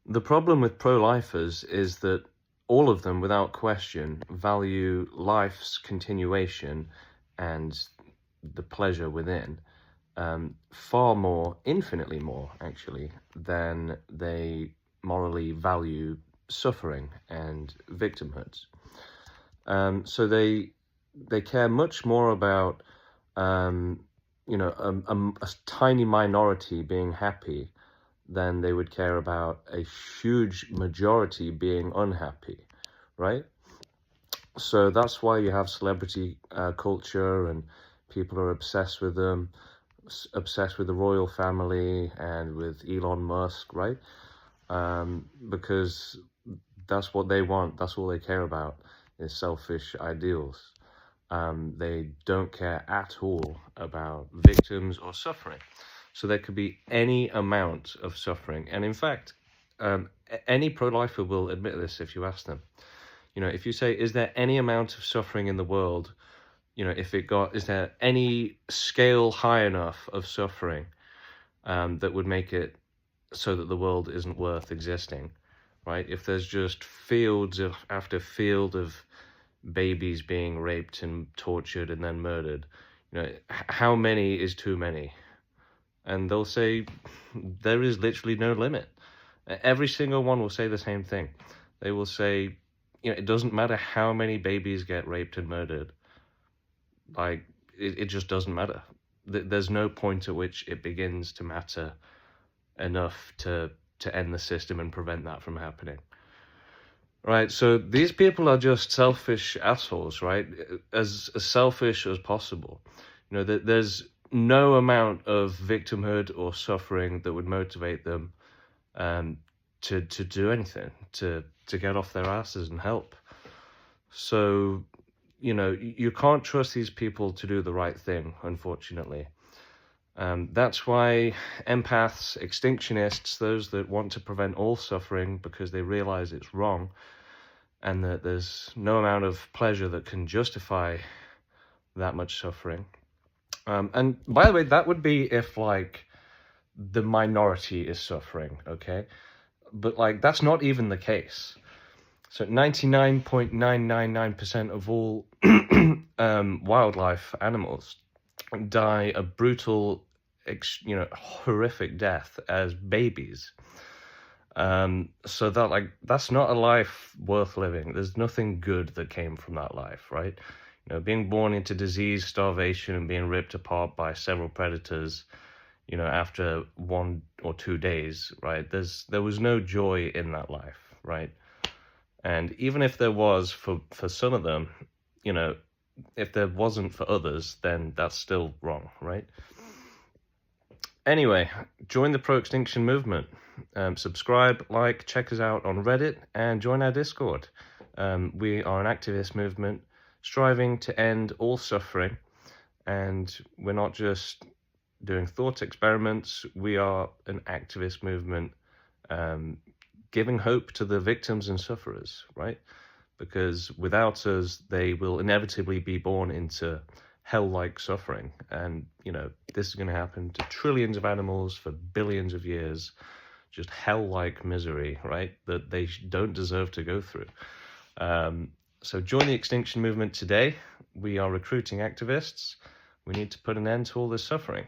The problem with pro-lifers is that all of them, without question, value life's continuation and the pleasure within far more, infinitely more, actually, than they morally value suffering and victimhoods. So they care much more about a tiny minority being happy than they would care about a huge majority being unhappy, right? So that's why you have celebrity culture, and people are obsessed with them, obsessed with the royal family and with Elon Musk, right? Because that's what they want. That's all they care about is selfish ideals. They don't care at all about victims or suffering. So there could be any amount of suffering. And in fact, any pro-lifer will admit this if you ask them. If you say, is there any amount of suffering in the world, is there any scale high enough of suffering that would make it so that the world isn't worth existing, right? If there's just fields after field of babies being raped and tortured and then murdered, how many is too many? And they'll say there is literally no limit. Every single one will say the same thing. They will say, it doesn't matter how many babies get raped and murdered. Like, it just doesn't matter. There's no point at which it begins to matter enough to end the system and prevent that from happening. Right, so these people are just selfish assholes, right? As selfish as possible. There's no amount of victimhood or suffering that would motivate them to do anything, to get off their asses and help. So, you can't trust these people to do the right thing, unfortunately. That's why empaths, extinctionists, those that want to prevent all suffering because they realize it's wrong and that there's no amount of pleasure that can justify that much suffering. And by the way, that would be if, like, the minority is suffering, okay? But, like, that's not even the case. So 99.999% of all wildlife animals die a brutal, horrific death as babies. So that's not a life worth living. There's nothing good that came from that life, right? Being born into disease, starvation, and being ripped apart by several predators, after 1 or 2 days, right? There was no joy in that life, right? And even if there was for some of them, if there wasn't for others, then that's still wrong, right? Anyway, join the pro-extinction movement. Subscribe, like, check us out on Reddit, and join our Discord. We are an activist movement striving to end all suffering, and we're not just doing thought experiments. We are an activist movement giving hope to the victims and sufferers, right? Because without us, they will inevitably be born into hell-like suffering. And, this is going to happen to trillions of animals for billions of years. Just hell-like misery, right? That they don't deserve to go through. So join the Extinction movement today. We are recruiting activists. We need to put an end to all this suffering.